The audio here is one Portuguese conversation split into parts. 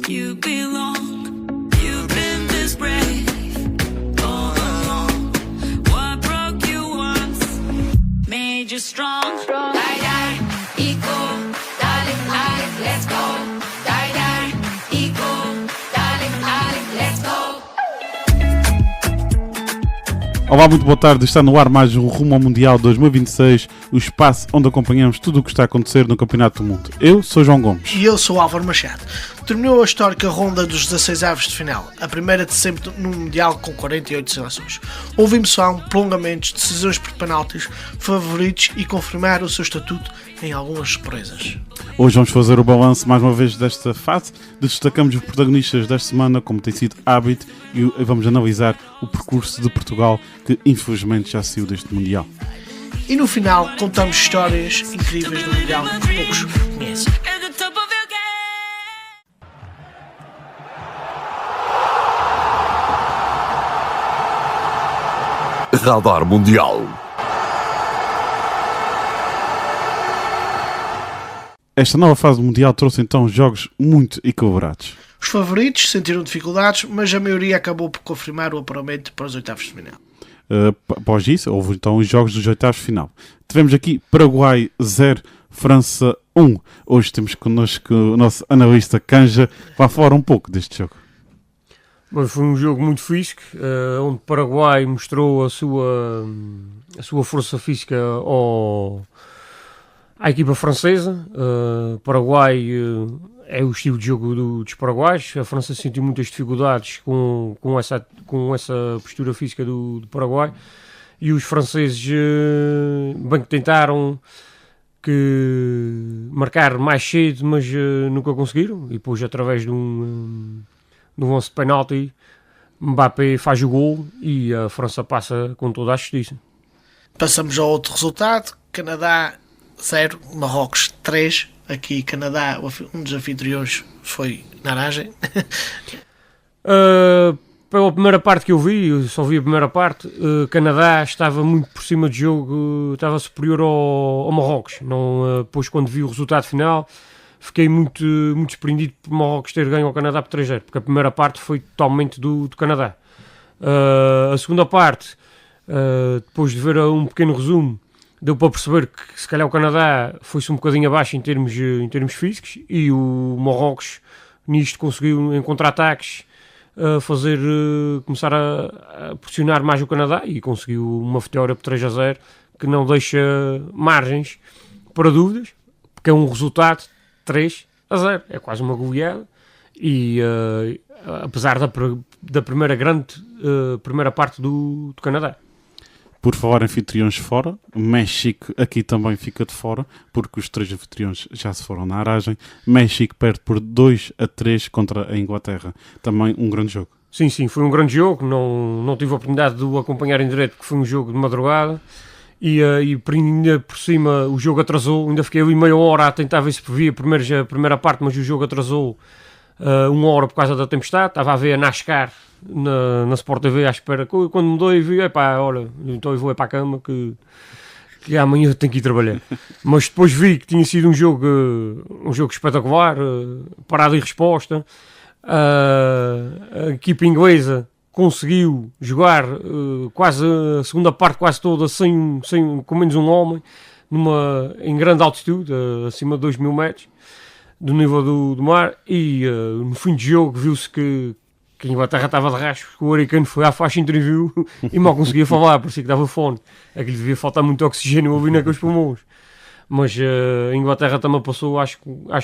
you belong. You've been this brave all along. What broke you once made you strong. Die, die, equal, darling, darling, let's go. Die, die, equal, darling, darling, let's go. Olá, muito boa tarde. Está no ar mais um Rumo ao Mundial 2026, o espaço onde acompanhamos tudo o que está a acontecer no Campeonato do Mundo. Eu sou João Gomes. E eu sou Álvaro Machado. Terminou a histórica ronda dos 16 avos de final, a primeira de sempre no Mundial com 48 seleções. Houve emoção, prolongamentos, decisões por penaltis, favoritos e confirmar o seu estatuto em algumas surpresas. Hoje vamos fazer o balanço mais uma vez desta fase, destacamos os protagonistas desta semana, como tem sido hábito, e vamos analisar o percurso de Portugal, que infelizmente já saiu deste Mundial. E no final contamos histórias incríveis do Mundial que poucos conhecem. Radar Mundial. Esta nova fase do Mundial trouxe então jogos muito equilibrados. Os favoritos sentiram dificuldades, mas a maioria acabou por confirmar o apuramento para os oitavos de final. Após isso, houve então os jogos dos oitavos de final. Tivemos aqui Paraguai 0, França 1. Hoje temos connosco o nosso analista Canja. Vá falar um pouco deste jogo. Bom, foi um jogo muito fixe, onde o Paraguai mostrou a sua força física à equipa francesa. O Paraguai é o estilo de jogo dos paraguaios. A França sentiu muitas dificuldades com essa postura física do Paraguai. E os franceses bem que tentaram marcar mais cedo, mas nunca conseguiram. E depois, através de um lance de penalti, Mbappé faz o gol e a França passa com toda a justiça. Passamos ao outro resultado. Canadá 0, Marrocos 3. Aqui Canadá, um dos anfitriões foi na aragem. Pela primeira parte que eu só vi a primeira parte, Canadá estava muito por cima do jogo, estava superior ao Marrocos. Depois, quando vi o resultado final, fiquei muito surpreendido por Marrocos ter ganho ao Canadá por 3-0, porque a primeira parte foi totalmente do Canadá. A segunda parte, depois de ver um pequeno resumo, deu para perceber que se calhar o Canadá foi-se um bocadinho abaixo em termos físicos, e o Marrocos nisto conseguiu, em contra-ataques, começar a pressionar mais o Canadá e conseguiu uma vitória por 3-0 que não deixa margens para dúvidas, porque é um resultado 3-0, é quase uma goleada. E apesar da primeira parte do Canadá. Por falar em anfitriões fora, México aqui também fica de fora, porque os três anfitriões já se foram na aragem. México perde por 2-3 contra a Inglaterra. Também um grande jogo. Sim, foi um grande jogo. Não tive a oportunidade de o acompanhar em direto, porque foi um jogo de madrugada. E ainda por cima o jogo atrasou. Ainda fiquei ali meia hora a tentar ver se via a primeira parte, mas o jogo atrasou 1 hora por causa da tempestade. Estava a ver a NASCAR na Sport TV à espera. Quando mudou e vi, olha, então eu vou para a cama que amanhã tenho que ir trabalhar. Mas depois vi que tinha sido um jogo espetacular, parada e resposta. A equipa inglesa conseguiu jogar quase a segunda parte quase toda com menos um homem, em grande altitude, acima de 2.000 metros do nível do mar, e no fim de jogo viu-se que a Inglaterra estava de rastro, que o americano foi à faixa interview e mal conseguia falar, parecia que dava fone. Aquilo devia faltar muito oxigênio ali naqueles pulmões. Mas a Inglaterra também passou, acho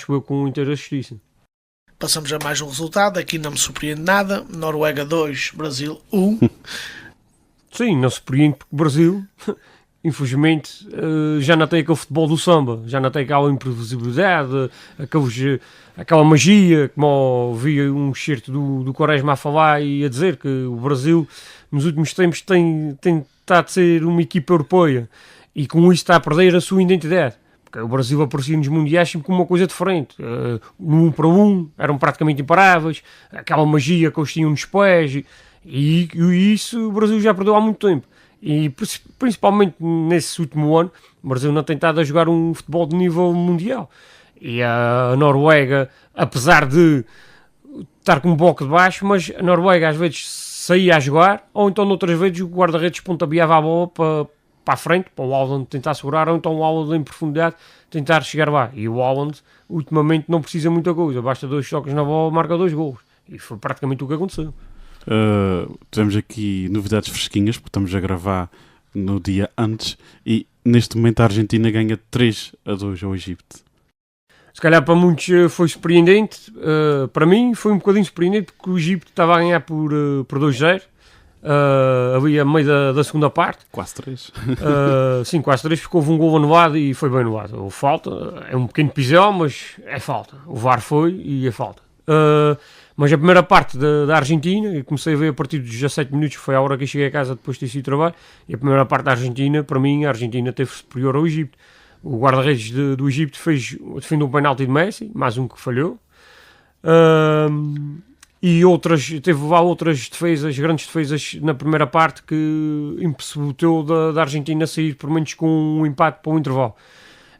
eu, com inteira justiça. Passamos a mais um resultado, aqui não me surpreende nada. Noruega 2, Brasil 1. Sim, não surpreende porque o Brasil, infelizmente, já não tem aquele futebol do samba, já não tem aquela imprevisibilidade, aquela magia, como ouvi um excerto do Quaresma a falar e a dizer que o Brasil, nos últimos tempos, tem tentado ser uma equipa europeia e com isso está a perder a sua identidade. O Brasil aparecia nos mundiais sempre como uma coisa diferente. No 1 para 1, eram praticamente imparáveis, aquela magia que eles tinham nos pés, e isso o Brasil já perdeu há muito tempo. E principalmente nesse último ano, o Brasil não tem estado a jogar um futebol de nível mundial. E a Noruega, apesar de estar com um bloco de baixo, mas a Noruega às vezes saía a jogar, ou então noutras vezes o guarda-redes pontabeava a bola para a frente, para o Haaland tentar segurar, ou então o Haaland em profundidade tentar chegar lá. E o Haaland ultimamente não precisa muita coisa, basta 2 toques na bola, marca 2 golos. E foi praticamente o que aconteceu. Temos aqui novidades fresquinhas, porque estamos a gravar no dia antes, e neste momento a Argentina ganha 3-2 ao Egito. Se calhar para muitos foi surpreendente, para mim foi um bocadinho surpreendente, porque o Egito estava a ganhar por 2-0, ali a meio da segunda parte. Quase 3. Sim, quase 3, porque houve um gol anulado e foi bem anulado. Houve falta, é um pequeno pisão, mas é falta. O VAR foi e é falta. Mas a primeira parte da Argentina, eu comecei a ver a partir dos 17 minutos, foi a hora que eu cheguei a casa depois de ter sido trabalho, e a primeira parte da Argentina, para mim, a Argentina teve superior ao Egito. O guarda-redes do Egito defendeu um penalti de Messi, mais um que falhou. E teve lá outras defesas, grandes defesas na primeira parte, que impossibilitou da Argentina sair por menos com um empate para o intervalo.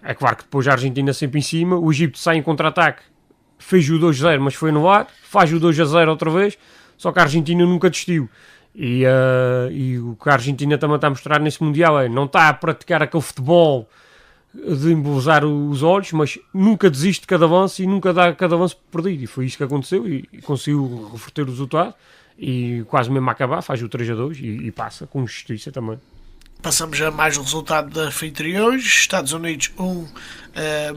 É claro que depois a Argentina sempre em cima, o Egito sai em contra-ataque, fez o 2-0, mas foi anulado, faz o 2-0 outra vez, só que a Argentina nunca desistiu. E o que a Argentina também está a mostrar nesse Mundial é, não está a praticar aquele futebol de embelezar os olhos, mas nunca desiste de cada avanço e nunca dá cada avanço perdido. E foi isso que aconteceu, e conseguiu reverter o resultado, e quase mesmo a acabar, faz o 3-2 e passa com justiça também. Passamos a mais o resultado de anfitriões. Estados Unidos 1,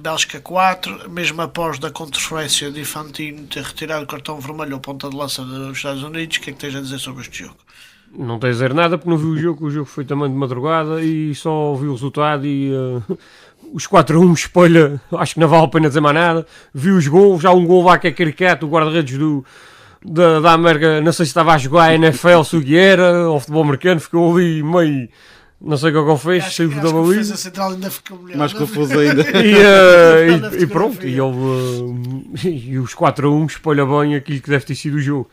Bélgica 4, mesmo após da controvérsia de Infantino ter retirado o cartão vermelho ao ponta de lança dos Estados Unidos. O que é que tens a dizer sobre este jogo? Não tenho a dizer nada porque não vi o jogo foi também de madrugada e só vi o resultado e os 4-1 espelha, acho que não vale a pena dizer mais nada. Vi os gols, já um gol lá que é caricato, o guarda-redes da América, não sei se estava a jogar a NFL, se o que era, ao futebol americano, ficou ali meio, não sei o que ele fez, saiu da baliza. A central ainda ficou melhor. Mais confuso ainda. E pronto, e os 4-1 espelha bem aquilo que deve ter sido o jogo.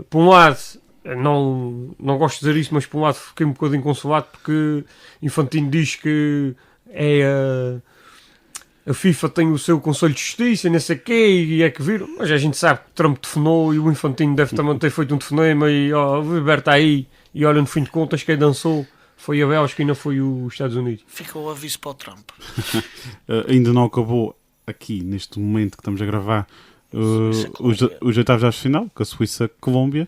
Por um lado, não gosto de dizer isso, mas por um lado fiquei um bocadinho consolado porque Infantino diz que a FIFA tem o seu Conselho de Justiça, não sei o quê, e é que viram, mas a gente sabe que Trump telefonou e o Infantino deve também ter feito um telefonema e o Liberta aí, e olha, no fim de contas quem dançou foi a Bélgica e não foi os Estados Unidos. Ficou o aviso para o Trump. Ainda não acabou aqui, neste momento que estamos a gravar, os oitavos de final, com a Suíça-Colômbia.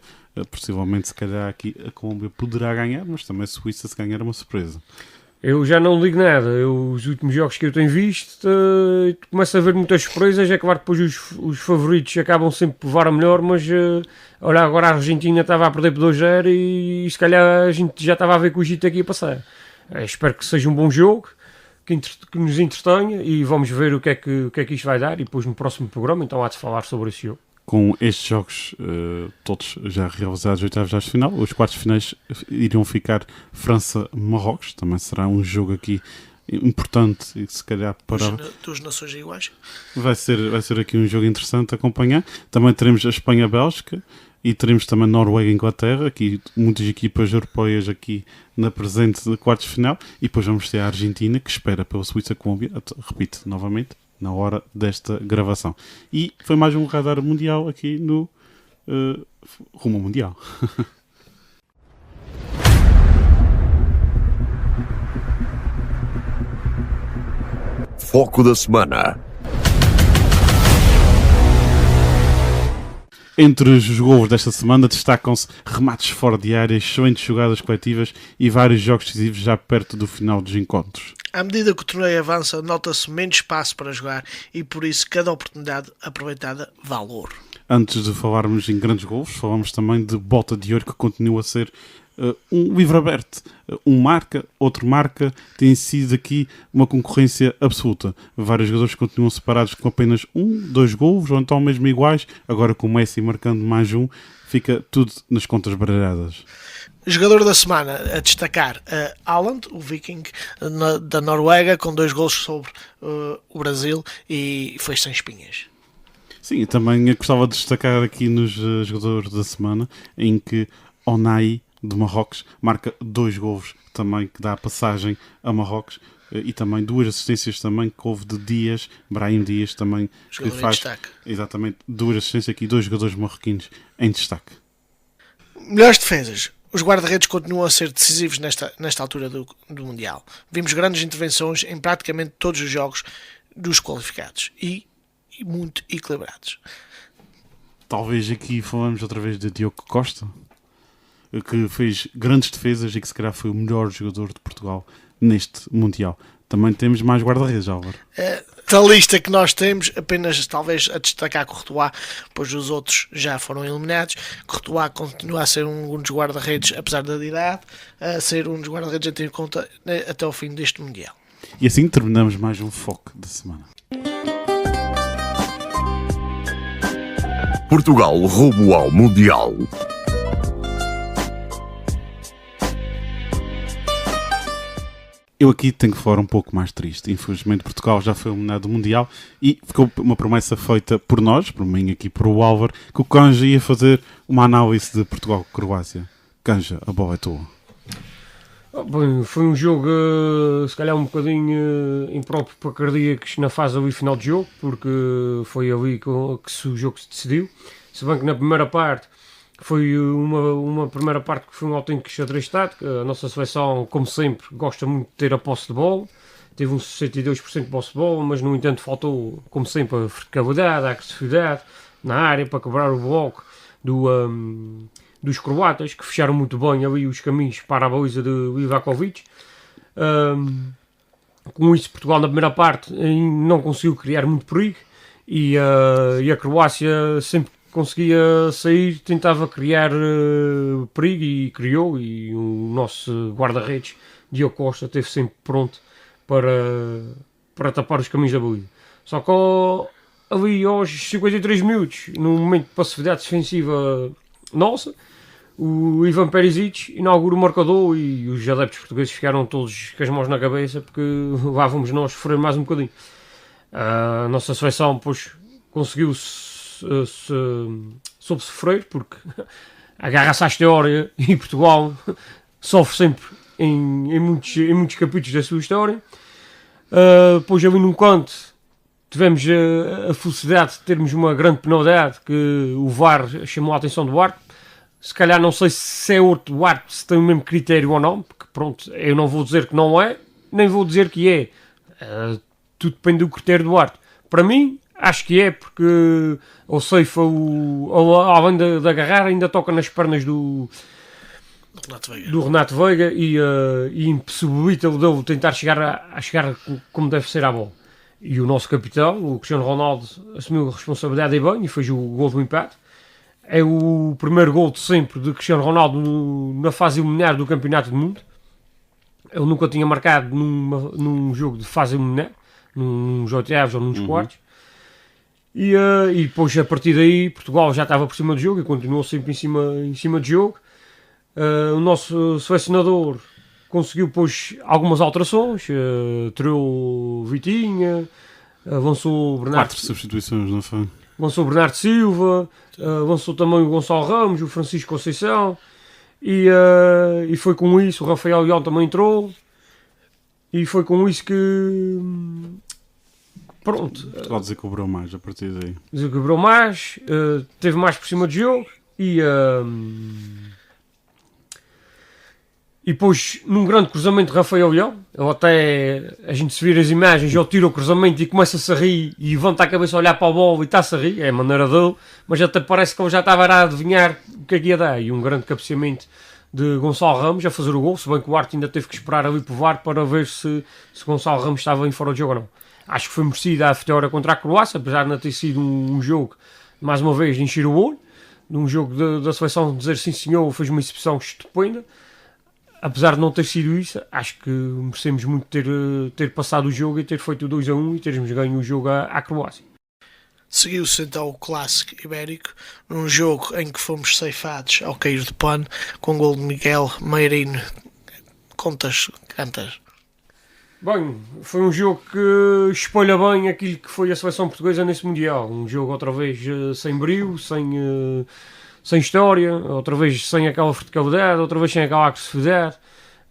Possivelmente, se calhar, aqui a Colômbia poderá ganhar, mas também a Suíça, se ganhar, é uma surpresa. Eu já não ligo nada. Os últimos jogos que eu tenho visto, começo a ver muitas surpresas. É claro que depois os favoritos acabam sempre por levar a melhor, mas olha, agora a Argentina estava a perder por 2-0 e se calhar a gente já estava a ver que o Egito aqui ia passar. Espero que seja um bom jogo, que nos entretenha, e vamos ver o que é que isto vai dar, e depois no próximo programa então há de falar sobre esse jogo. Com estes jogos todos já realizados, oitavos de final, os quartos finais iriam ficar França-Marrocos. Também será um jogo aqui importante e se calhar para... Duas nações iguais. Vai ser aqui um jogo interessante a acompanhar. Também teremos a Espanha-Bélgica e teremos também Noruega-Inglaterra, aqui muitas equipas europeias aqui na presente de quartos de final, e depois vamos ter a Argentina, que espera pela Suíça-Colômbia, repito novamente, na hora desta gravação. E foi mais um radar mundial aqui no Rumo ao Mundial. Foco da semana. Entre os gols desta semana destacam-se remates fora de área, excelentes jogadas coletivas e vários jogos decisivos já perto do final dos encontros. À medida que o torneio avança, nota-se menos espaço para jogar e por isso cada oportunidade aproveitada vale ouro. Antes de falarmos em grandes gols, falamos também de Bota de Ouro, que continua a ser um livro aberto. Um marca, outro marca, tem sido aqui uma concorrência absoluta. Vários jogadores continuam separados com apenas 2 gols, ou então mesmo iguais. Agora com o Messi marcando mais um, fica tudo nas contas baralhadas. Jogador da semana a destacar, Haaland, o Viking da Noruega, com 2 gols sobre o Brasil, e foi sem espinhas. Sim, também eu gostava de destacar aqui nos jogadores da semana, em que Onai, de Marrocos, marca 2 golos também, que dá a passagem a Marrocos, e também 2 assistências também que houve de Dias, Brahim Dias também, que Jogador em faz destaque. exatamente 2 assistências aqui, 2 jogadores marroquinos em destaque. Melhores defesas. Os guarda-redes continuam a ser decisivos nesta altura do Mundial. Vimos grandes intervenções em praticamente todos os jogos dos qualificados e muito equilibrados. Talvez aqui falamos outra vez de Diogo Costa, que fez grandes defesas e que se calhar foi o melhor jogador de Portugal neste Mundial. Também temos mais guarda-redes, Álvaro. Da lista que nós temos, apenas talvez a destacar Courtois, pois os outros já foram eliminados. Courtois continua a ser um dos guarda-redes, apesar da idade, a ser um dos guarda-redes a ter em conta até o fim deste Mundial. E assim terminamos mais um Foco da semana. Portugal rumo ao Mundial. Eu aqui tenho que falar um pouco mais triste. Infelizmente Portugal já foi eliminado do Mundial e ficou uma promessa feita por nós, por mim aqui, por o Álvaro, que o Canja ia fazer uma análise de Portugal-Croácia. Canja, a bola é tua. Bem, foi um jogo se calhar um bocadinho impróprio para cardíacos na fase ali final de jogo, porque foi ali que o jogo se decidiu. Se bem que na primeira parte foi uma primeira parte que foi um autêntico xadrez tático. A nossa seleção, como sempre, gosta muito de ter a posse de bola. Teve um 62% de posse de bola, mas no entanto faltou, como sempre, a verticalidade, a agressividade na área para quebrar o bloco dos croatas, que fecharam muito bem ali os caminhos para a baliza de Livakovic. Com isso, Portugal na primeira parte não conseguiu criar muito perigo e a Croácia sempre conseguia sair, tentava criar perigo e criou, e o nosso guarda-redes Diogo Costa esteve sempre pronto para tapar os caminhos da baliza. Só que ali aos 53 minutos, num momento de passividade defensiva nossa, o Ivan Perisic inaugura o marcador e os adeptos portugueses ficaram todos com as mãos na cabeça, porque lá vamos nós sofrer mais um bocadinho. A nossa seleção depois conseguiu soube sofrer, porque agarra-se à história e Portugal sofre sempre em muitos capítulos da sua história. Depois ali num canto tivemos a felicidade de termos uma grande penalidade que o VAR chamou a atenção do árbitro. Se calhar não sei se é outro árbitro, se tem o mesmo critério ou não, porque pronto, eu não vou dizer que não é, nem vou dizer que é. Tudo depende do critério do árbitro. Para mim, acho que é, porque o Ceifa, além de agarrar, ainda toca nas pernas do Renato Veiga e impossibilita-o dele tentar chegar como deve ser à bola. E o nosso capitão, o Cristiano Ronaldo, assumiu a responsabilidade e bem, e fez o gol do empate. É o primeiro gol de sempre de Cristiano Ronaldo na fase eliminar do Campeonato do Mundo. Ele nunca tinha marcado num jogo de fase eliminar, nos oitavos ou nos quartos. E depois, a partir daí, Portugal já estava por cima do jogo e continuou sempre em cima do jogo. O nosso selecionador conseguiu depois algumas alterações, tirou Vitinha, avançou o Bernardo. 4 substituições, não foi? Avançou o Bernardo Silva, avançou também o Gonçalo Ramos, o Francisco Conceição, e foi com isso, o Rafael Leão também entrou, e foi com isso que pronto. Portugal desequilibrou mais a partir daí. Desequilibrou mais, teve mais por cima do jogo, e depois, num grande cruzamento de Rafael Leão, ele até, a gente se vira as imagens, ele tira o cruzamento e começa-se a rir e levanta a cabeça a olhar para a bola e está-se a rir, é a maneira dele, mas até parece que ele já estava a adivinhar o que é que ia dar. E um grande cabeceamento de Gonçalo Ramos a fazer o gol, se bem que o Arte ainda teve que esperar ali para o VAR para ver se Gonçalo Ramos estava em fora de jogo ou não. Acho que foi merecida a vitória contra a Croácia, apesar de não ter sido um jogo, mais uma vez, de encher o olho, num jogo da seleção de dizer sim senhor, fez uma exibição estupenda. Apesar de não ter sido isso, acho que merecemos muito ter passado o jogo e ter feito o 2-1 e termos ganho o jogo à Croácia. Seguiu-se então o clássico ibérico, num jogo em que fomos ceifados ao cair de pano, com o gol de Miguel Meirino. Contas, cantas. Bem, foi um jogo que espelha bem aquilo que foi a seleção portuguesa nesse Mundial. Um jogo outra vez sem brio, sem história, outra vez sem aquela verticalidade, outra vez sem aquela agressividade.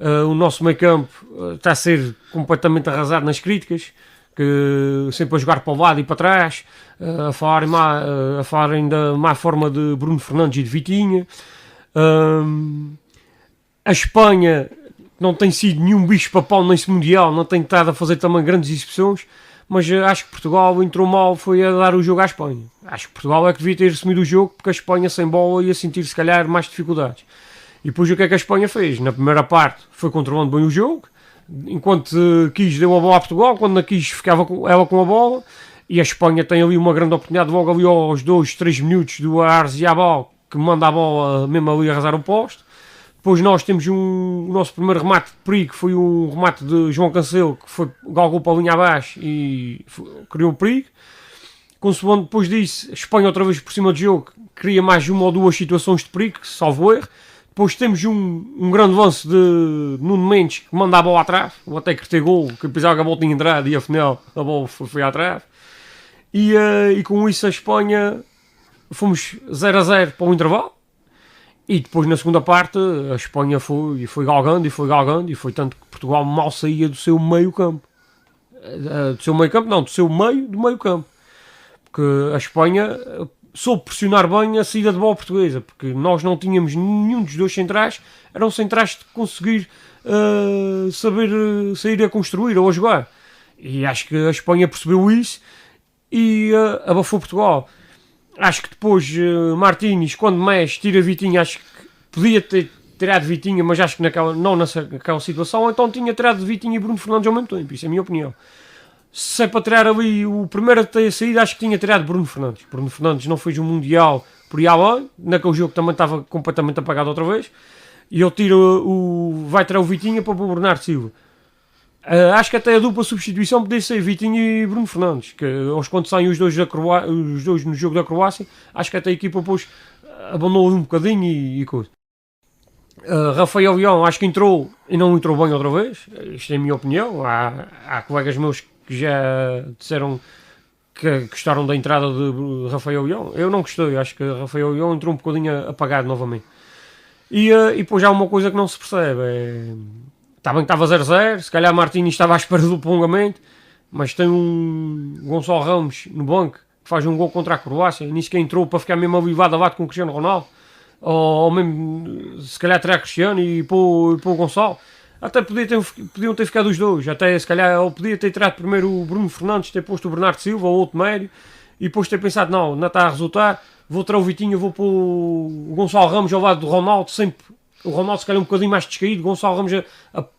O nosso meio campo está a ser completamente arrasado nas críticas, que sempre a jogar para o lado e para trás, a falarem da má forma de Bruno Fernandes e de Vitinha. A Espanha não tem sido nenhum bicho-papão nesse Mundial, não tem estado a fazer também grandes exibições, mas acho que Portugal entrou mal, foi a dar o jogo à Espanha. Acho que Portugal é que devia ter assumido o jogo, porque a Espanha sem bola ia sentir se calhar mais dificuldades. E depois o que é que a Espanha fez? Na primeira parte foi controlando bem o jogo, enquanto quis deu a bola a Portugal, quando não quis ficava ela com a bola, e a Espanha tem ali uma grande oportunidade logo ali aos 2-3 minutos do Arziabal, que manda a bola mesmo ali a arrasar o posto. Depois nós temos o nosso primeiro remate de perigo, foi um remate de João Cancelo, que foi galgou para a linha abaixo e criou um perigo. Consoante depois disso, a Espanha outra vez por cima do jogo, cria mais uma ou duas situações de perigo, salvo erro. Depois temos um grande lance de Nuno Mendes, que manda a bola atrás, ou até que ter gol, que pensava que a bola tinha entrado e afinal a bola foi atrás. E com isso a Espanha fomos 0-0 para o intervalo. E depois na segunda parte a Espanha foi galgando e foi tanto que Portugal mal saía do seu meio campo. Do seu meio campo não, do seu meio do meio campo. Porque a Espanha soube pressionar bem a saída de bola portuguesa, porque nós não tínhamos nenhum dos dois centrais, eram centrais de conseguir saber sair a construir ou a jogar. E acho que a Espanha percebeu isso e abafou Portugal. Acho que depois Martínez, quando mexe, tira Vitinha, acho que podia ter tirado Vitinha, mas acho que naquela situação, então tinha tirado Vitinha e Bruno Fernandes ao mesmo tempo, isso é a minha opinião. Se é para tirar ali o primeiro a ter saído, acho que tinha tirado Bruno Fernandes. Bruno Fernandes não fez um Mundial por aí além, naquele jogo também estava completamente apagado outra vez, e ele vai tirar o Vitinha para o Bernardo Silva. Acho que até a dupla substituição podia ser Vitinho e Bruno Fernandes, que aos quando saem os dois no jogo da Croácia, acho que até a equipa depois abandonou um bocadinho e coisa. Rafael Leão acho que entrou e não entrou bem outra vez, isto é a minha opinião. Há colegas meus que já disseram que gostaram da entrada de Rafael Leão, eu não gostei, acho que Rafael Leão entrou um bocadinho apagado novamente. E depois há uma coisa que não se percebe, está bem que estava 0-0, se calhar Martínez estava à espera do prolongamento, mas tem um Gonçalo Ramos no banco que faz um gol contra a Croácia, e nem sequer entrou para ficar mesmo avivado a bate com o Cristiano Ronaldo, ou mesmo se calhar tirar Cristiano e pôr o Gonçalo. Até podiam ter ficado os dois, até se calhar ele podia ter tirado primeiro o Bruno Fernandes, ter posto o Bernardo Silva ou outro médio, e depois ter pensado, não está a resultar, vou tirar o Vitinho, vou pôr o Gonçalo Ramos ao lado do Ronaldo, sempre o Ronaldo se calhar um bocadinho mais descaído, o Gonçalo Ramos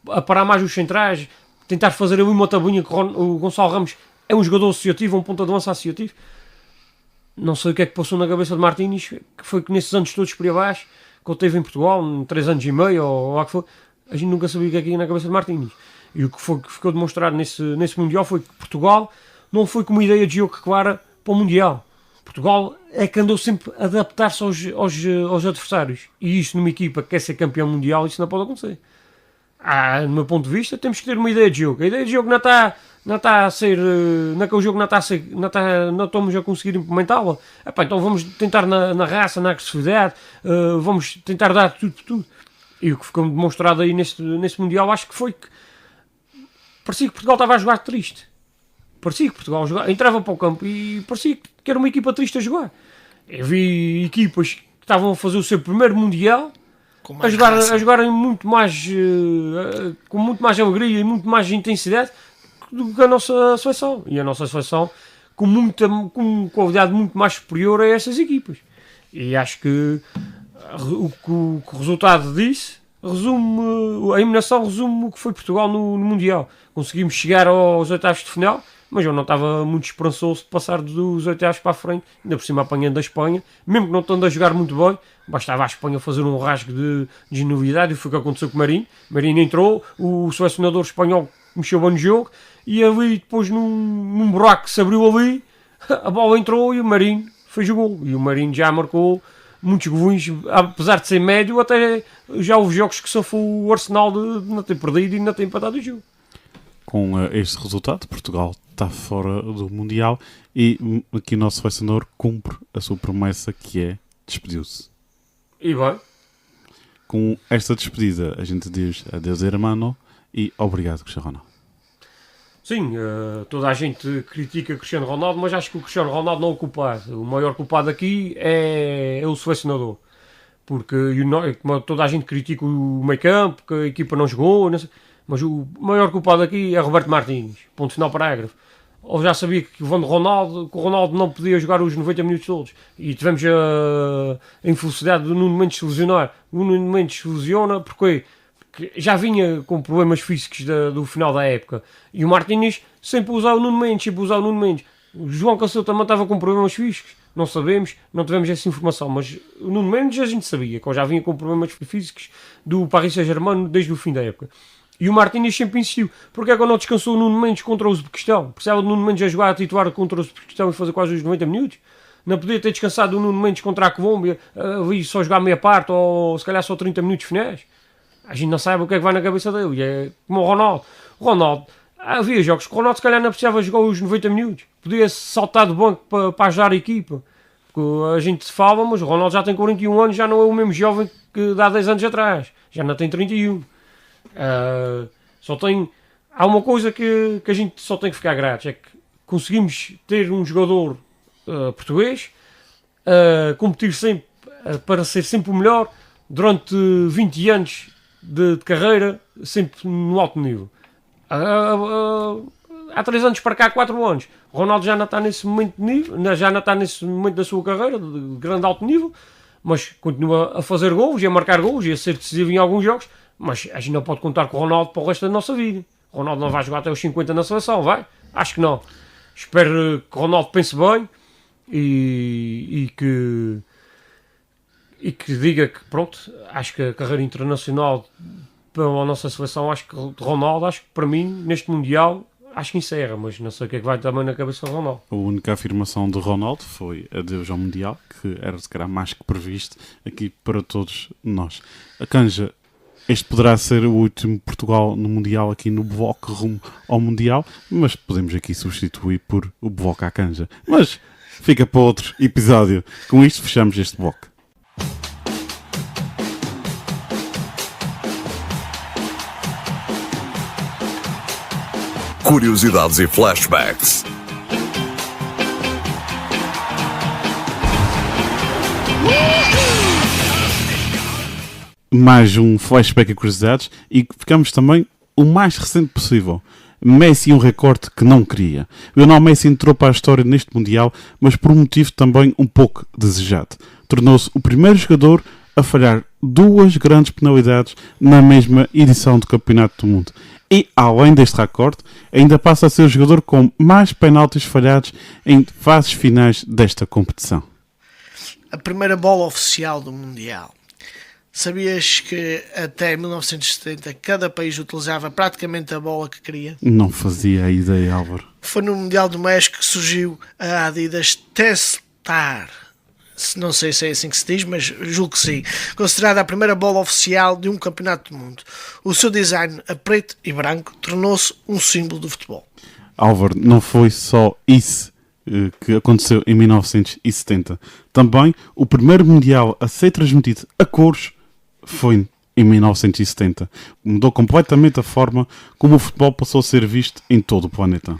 a parar mais os centrais, tentar fazer ali uma tabuinha, que o Gonçalo Ramos é um jogador associativo, um ponta de lança associativo. Não sei o que é que passou na cabeça de Martínez, que foi que nesses anos todos por aí abaixo, que ele teve em Portugal, 3 anos e meio, ou lá que foi, a gente nunca sabia o que é que ia na cabeça de Martínez. E o que ficou demonstrado nesse Mundial foi que Portugal não foi com uma ideia de jogo clara para o Mundial. Portugal é que andou sempre a adaptar-se aos adversários. E isso numa equipa que quer ser campeão mundial, isso não pode acontecer. No meu ponto de vista, temos que ter uma ideia de jogo. A ideia de jogo não está a ser... Naquele jogo não estamos a conseguir implementá-la. Então vamos tentar na raça, na agressividade, vamos tentar dar tudo por tudo. E o que ficou demonstrado aí nesse Mundial, acho que foi que parecia que Portugal estava a jogar triste. Parecia que Portugal entrava para o campo e parecia que era uma equipa triste a jogar. Eu vi equipas que estavam a fazer o seu primeiro Mundial a jogarem muito mais, com muito mais alegria e muito mais intensidade do que a nossa seleção. E a nossa seleção com uma qualidade muito mais superior a essas equipas. E acho que o resultado disso a eliminação resume o que foi Portugal no Mundial. Conseguimos chegar aos oitavos de final, mas eu não estava muito esperançoso de passar dos oitavos para a frente, ainda por cima apanhando a Espanha, mesmo que não estando a jogar muito bem, bastava a Espanha fazer um rasgo de ingenuidade, e foi o que aconteceu com o Marinho. Marinho entrou, o selecionador espanhol mexeu bem no jogo, e ali depois num buraco que se abriu ali, a bola entrou e o Marinho fez o gol. E o Marinho já marcou muitos gols, apesar de ser médio, até já houve jogos que sofreu o Arsenal de não ter perdido e não ter empatado o jogo. Com este resultado, Portugal está fora do Mundial e aqui o nosso selecionador cumpre a sua promessa, que é despediu-se. E bem. com esta despedida, a gente diz adeus, hermano, e obrigado, Cristiano Ronaldo. Sim, toda a gente critica Cristiano Ronaldo, mas acho que o Cristiano Ronaldo não é o culpado. O maior culpado aqui é o selecionador. Porque como toda a gente critica o meio campo, que a equipa não jogou, não sei, mas o maior culpado aqui é Roberto Martins. Ponto final parágrafo. Ou já sabia que o Ronaldo não podia jogar os 90 minutos todos. E tivemos a infelicidade do Nuno Mendes se lesionar. O Nuno Mendes se lesiona porque já vinha com problemas físicos do final da época. E o Martínez sempre usava o Nuno Mendes. O João Cancelo também estava com problemas físicos. Não sabemos, não tivemos essa informação. Mas o Nuno Mendes a gente sabia, que já vinha com problemas físicos do Paris Saint-Germain desde o fim da época. E o Martínez sempre insistiu. Porque é que não descansou o Nuno Mendes contra o Uzbequistão? Precisava do Nuno Mendes a jogar a titular contra o Uzbequistão e fazer quase os 90 minutos? Não podia ter descansado o Nuno Mendes contra a Colômbia e só jogar meia parte ou se calhar só 30 minutos finais? A gente não sabe o que é que vai na cabeça dele. E é como o Ronaldo. Havia jogos que o Ronaldo se calhar não precisava jogar os 90 minutos. Podia saltar do banco para ajudar a equipa. Porque a gente fala, mas o Ronaldo já tem 41 anos, já não é o mesmo jovem que há 10 anos atrás. Já não tem 31. Há uma coisa que a gente só tem que ficar gratos, é que conseguimos ter um jogador português competir sempre para ser sempre o melhor durante 20 anos de carreira, sempre no alto nível. Há 3 anos para cá, 4 anos, o Ronaldo já não está nesse momento da sua carreira de grande alto nível, mas continua a fazer golos e a marcar golos e a ser decisivo em alguns jogos. Mas a gente não pode contar com o Ronaldo para o resto da nossa vida. O Ronaldo não vai jogar até os 50 na seleção, vai? Acho que não. Espero que o Ronaldo pense bem e que diga que, pronto, acho que a carreira internacional para a nossa seleção, acho que Ronaldo, acho que para mim, neste Mundial, acho que encerra, mas não sei o que é que vai também na cabeça do Ronaldo. A única afirmação de Ronaldo foi adeus ao Mundial, que era se calhar mais que previsto aqui para todos nós. A Canja, este poderá ser o último Portugal no Mundial aqui no Bloco rumo ao Mundial, mas podemos aqui substituir por o Bloco à Canja. Mas fica para outro episódio. Com isto fechamos este bloco. Curiosidades e flashbacks. Mais um flashback e curiosidades e ficamos também o mais recente possível. Messi um recorde que não queria. Lionel Messi entrou para a história neste Mundial, mas por um motivo também um pouco desejado. Tornou-se o primeiro jogador a falhar 2 grandes penalidades na mesma edição do Campeonato do Mundo. E, além deste recorde, ainda passa a ser o jogador com mais penaltis falhados em fases finais desta competição. A primeira bola oficial do Mundial. Sabias que até 1970 cada país utilizava praticamente a bola que queria? Não fazia a ideia, Álvaro. Foi no Mundial do México que surgiu a Adidas T-Star. Não sei se é assim que se diz, mas julgo que sim. Considerada a primeira bola oficial de um campeonato do mundo. O seu design a preto e branco tornou-se um símbolo do futebol. Álvaro, não foi só isso que aconteceu em 1970. Também o primeiro Mundial a ser transmitido a cores foi em 1970. Mudou completamente a forma como o futebol passou a ser visto em todo o planeta.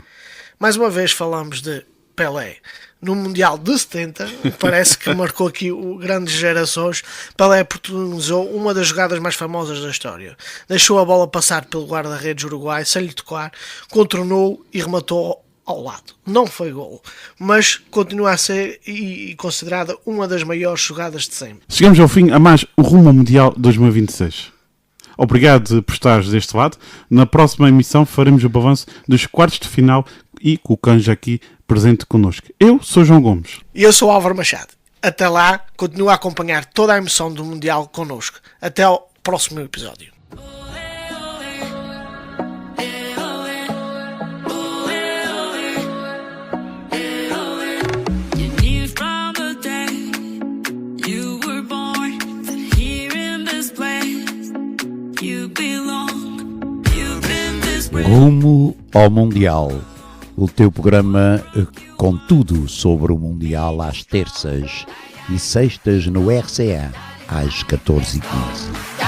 Mais uma vez falamos de Pelé. No Mundial de 70, parece que marcou aqui grandes gerações, Pelé protagonizou uma das jogadas mais famosas da história. Deixou a bola passar pelo guarda-redes uruguai sem lhe tocar, contornou e rematou ao lado. Não foi gol, mas continua a ser e considerada uma das maiores jogadas de sempre. Chegamos ao fim a mais o Rumo ao Mundial 2026. Obrigado por estares deste lado. Na próxima emissão faremos o balanço dos quartos de final e com o Canja aqui presente connosco. Eu sou João Gomes. E eu sou Álvaro Machado. Até lá, continua a acompanhar toda a emoção do Mundial connosco. Até ao próximo episódio. Rumo ao Mundial, o teu programa com tudo sobre o Mundial às terças e sextas no RCA às 14h15.